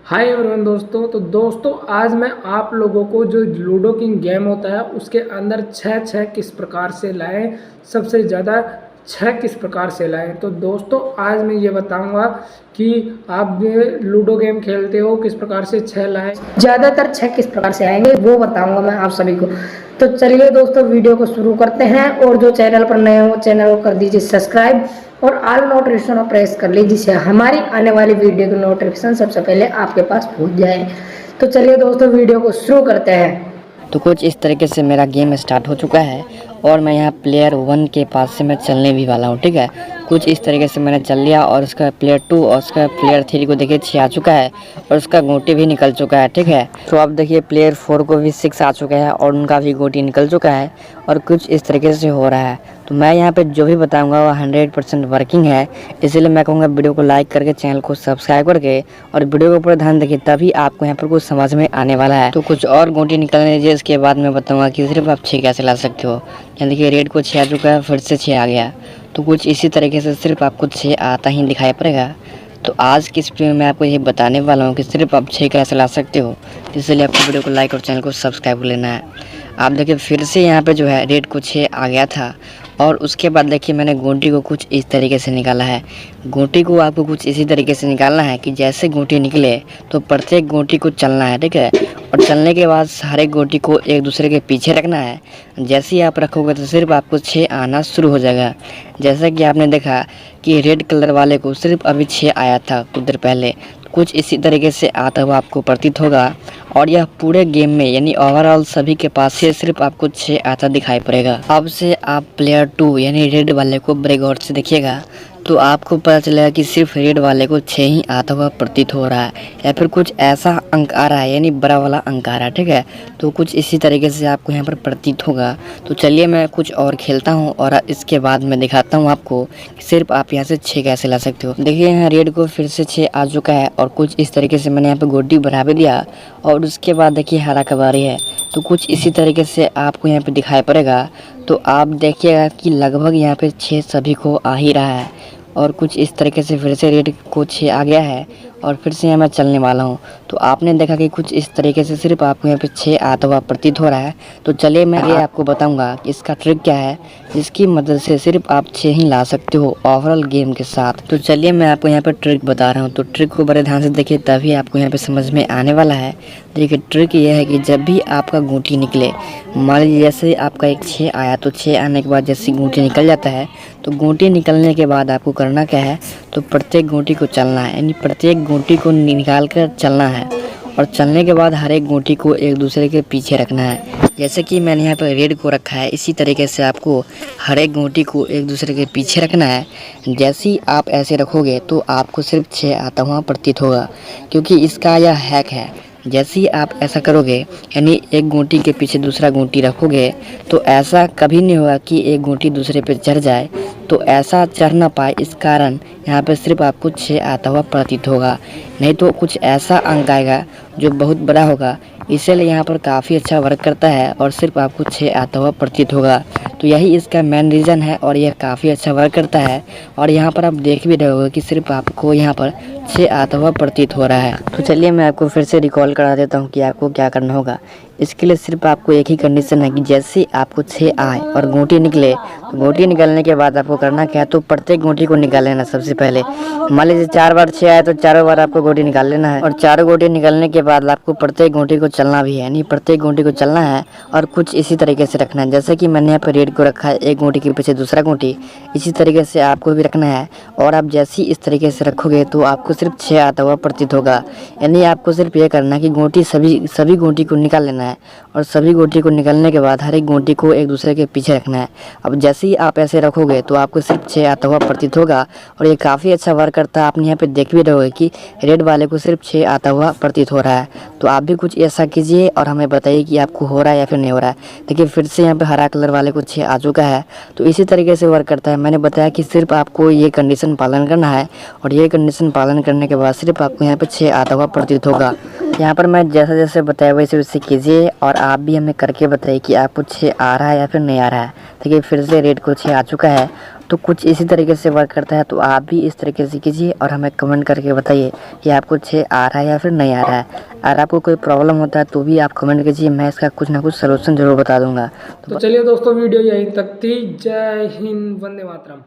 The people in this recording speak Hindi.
हाय एवरीवन दोस्तों। तो दोस्तों आज मैं आप लोगों को जो लूडो किंग गेम होता है उसके अंदर छः किस प्रकार से लाएं, सबसे ज़्यादा छः किस प्रकार से लाएं। तो दोस्तों आज मैं ये बताऊंगा कि आप ये लूडो गेम खेलते हो किस प्रकार से छः लाएं, ज़्यादातर छः किस प्रकार से आएंगे वो बताऊंगा मैं आप सभी को। तो चलिए दोस्तों वीडियो को शुरू करते हैं। और जो चैनल पर नए हो चैनल को कर दीजिए सब्सक्राइब और ऑल नोटिफिकेशन प्रेस कर लीजिए जिससे हमारी आने वाली वीडियो की नोटिफिकेशन सबसे पहले आपके पास पहुंच जाए। तो चलिए दोस्तों वीडियो को शुरू करते हैं। तो कुछ इस तरीके से मेरा गेम स्टार्ट हो चुका है और मैं यहाँ प्लेयर 1 के पास से मैं चलने भी वाला हूँ। ठीक है, कुछ इस तरीके से मैंने चल लिया और उसका प्लेयर 2 और उसका प्लेयर 3 को देखिए 6 आ चुका है और उसका गोटी भी निकल चुका है। ठीक है, तो आप देखिए प्लेयर 4 को भी 6 आ चुका है और उनका भी गोटी निकल चुका है और कुछ इस तरीके से हो रहा है। तो मैं यहाँ पे जो भी बताऊंगा वो 100% वर्किंग है, इसीलिए मैं कहूँगा वीडियो को लाइक करके चैनल को सब्सक्राइब करके और वीडियो को पूरा ध्यान देखिए, तभी आपको यहाँ पर कुछ समझ में आने वाला है। तो कुछ और गोटी निकलने दीजिए, इसके बाद मैं बताऊँगा कि सिर्फ आप 6 कैसे ला सकते हो। यहाँ देखिए रेड को 6 आ चुका है, फिर से 6 आ गया। तो कुछ इसी तरीके से सिर्फ आपको 6 आता ही दिखाई पड़ेगा। तो आज की इस वीडियो में मैं आपको ये बताने वाला हूँ कि सिर्फ आप 6 कैसे ला सकते हो, इसलिए आपको वीडियो को लाइक और चैनल को सब्सक्राइब लेना है। आप देखिए फिर से यहाँ पे जो है रेड को 6 आ गया था और उसके बाद देखिए मैंने गोटी को कुछ इस तरीके से निकाला है। गोटी को आपको कुछ इसी तरीके से निकालना है कि जैसे गोटी निकले तो प्रत्येक गोटी को चलना है। ठीक है, और चलने के बाद सारे गोटी को एक दूसरे के पीछे रखना है। जैसे ही आप रखोगे तो सिर्फ आपको 6 आना शुरू हो जाएगा। जैसा कि आपने देखा कि रेड कलर वाले को सिर्फ अभी 6 आया था कुछ देर पहले, कुछ इसी तरीके से आता हुआ आपको प्रतीत होगा। और यह पूरे गेम में यानी ओवरऑल सभी के पास से सिर्फ आपको 6 आता दिखाई पड़ेगा। अब से आप प्लेयर 2 यानी रेड वाले को बड़े गौर से देखिएगा तो आपको पता चलेगा कि सिर्फ रेड वाले को 6 ही आता हुआ प्रतीत हो रहा है या फिर कुछ ऐसा अंक आ रहा है यानी बड़ा वाला अंक आ रहा है। ठीक है, तो कुछ इसी तरीके से आपको यहाँ पर प्रतीत होगा। तो चलिए मैं कुछ और खेलता हूँ और इसके बाद मैं दिखाता हूँ आपको कि सिर्फ आप यहाँ से 6 कैसे ला सकते हो। देखिए यहाँ रेड को फिर से 6 आ चुका है और कुछ इस तरीके से मैंने यहाँ पर गोटी बढ़ा भी दिया और उसके बाद देखिए हरा कबारी है। तो कुछ इसी तरीके से आपको यहाँ पे दिखाई पड़ेगा। तो आप देखिएगा कि लगभग यहाँ पे 6 सभी को आ ही रहा है और कुछ इस तरीके से फिर से रेड को 6 आ गया है और फिर से यहाँ मैं चलने वाला हूँ। तो आपने देखा कि कुछ इस तरीके से सिर्फ आपको यहाँ पे 6 आता हुआ प्रतीत हो रहा है। तो चलिए मैं ये आपको बताऊंगा कि इसका ट्रिक क्या है जिसकी मदद से सिर्फ आप 6 ही ला सकते हो ओवरऑल गेम के साथ। तो चलिए मैं आपको यहाँ पे ट्रिक बता रहा हूँ। तो ट्रिक को बड़े ध्यान से देखिए तभी आपको यहाँ पे समझ में आने वाला है। देखिए ट्रिक ये है कि जब भी आपका गोटी निकले, मान लीजिए जैसे आपका एक 6 आया तो 6 आने के बाद जैसे गोटी निकल जाता है तो गोटी निकलने के बाद आपको करना क्या है, तो प्रत्येक गोटी को चलना है यानी प्रत्येक गोटी को निकाल कर चलना है और चलने के बाद हर एक गोटी को एक दूसरे के पीछे रखना है। जैसे कि मैंने यहाँ पर रेड को रखा है, इसी तरीके से आपको हर एक गोटी को एक दूसरे के पीछे रखना है। जैसे ही आप ऐसे रखोगे तो आपको सिर्फ 6 आता हुआ प्रतीत होगा, क्योंकि इसका यह हैक है। जैसे ही आप ऐसा करोगे यानी एक गोटी के पीछे दूसरा गोटी रखोगे तो ऐसा कभी नहीं होगा कि एक गोटी दूसरे पे चढ़ जाए, तो ऐसा चढ़ ना पाए इस कारण यहाँ पे सिर्फ आपको 6 आता हुआ प्रतीत होगा, नहीं तो कुछ ऐसा अंक आएगा जो बहुत बड़ा होगा। इसलिए यहाँ पर काफ़ी अच्छा वर्क करता है और सिर्फ आपको 6 आता हुआ प्रतीत होगा। तो यही इसका मेन रीज़न है और यह काफ़ी अच्छा वर्क करता है। और यहाँ पर आप देख भी रहे होगे कि सिर्फ आपको यहाँ पर 6 आता हुआ प्रतीत हो रहा है। तो चलिए मैं आपको फिर से रिकॉल करा देता हूँ कि आपको क्या करना होगा। इसके लिए सिर्फ आपको एक ही कंडीशन है कि जैसे आपको 6 आए और गोटी निकले, तो गोटी निकलने के बाद आपको करना क्या है, तो प्रत्येक गोटी को निकाल लेना। सबसे पहले मान लीजिए 4 बार 6 आए तो चारों बार आपको गोटी निकाल लेना है और चारों गोटी निकालने के बाद आपको प्रत्येक गोटी को चलना भी है, यानी प्रत्येक गोटी को चलना है और कुछ इसी तरीके से रखना है। जैसे कि मैंने यहाँ पर रेड को रखा है, एक गोटी के पीछे दूसरा गोटी, इसी तरीके से आपको भी रखना है। और आप जैसे ही इस तरीके से रखोगे तो आपको सिर्फ 6 आता हुआ प्रतीत होगा। यानी आपको सिर्फ ये करना है कि गोटी सभी गोटी को निकाल लेना है और सभी गोटी को निकालने के बाद हर एक गोटी को एक दूसरे के पीछे रखना है। अब जैसे ही आप ऐसे रखोगे तो आपको सिर्फ 6 आता हुआ प्रतीत होगा और ये काफ़ी अच्छा वर्क करता है। आपने यहाँ पे देख भी रहोगे कि रेड वाले को सिर्फ 6 आता हुआ प्रतीत हो रहा है। तो आप भी कुछ ऐसा कीजिए और हमें बताइए कि आपको हो रहा है या फिर नहीं हो रहा है। देखिए फिर से यहाँ पे हरा कलर वाले को 6 आ चुका है। तो इसी तरीके से वर्क करता है। मैंने बताया कि सिर्फ आपको ये कंडीशन पालन करना है और ये कंडीशन पालन करने के बाद सिर्फ आपको यहाँ पे 6 आता हुआ प्रतीत होगा। यहाँ पर मैं जैसा जैसे बताया वैसे वैसे कीजिए और आप भी हमें करके बताइए कि आपको 6 आ रहा है या फिर नहीं आ रहा है। देखिए फिर से रेड को 6 आ चुका है तो कुछ इसी तरीके से वर्क करता है। तो आप भी इस तरीके से कीजिए और हमें कमेंट करके बताइए कि आपको 6 आ रहा है या फिर नहीं आ रहा है। अगर आपको कोई प्रॉब्लम होता है तो भी आप कमेंट कीजिए, मैं इसका कुछ ना कुछ सलूशन ज़रूर बता दूंगा। तो चलिए दोस्तों, वीडियो यहीं तक थी। जय हिंद, वंदे मातरम।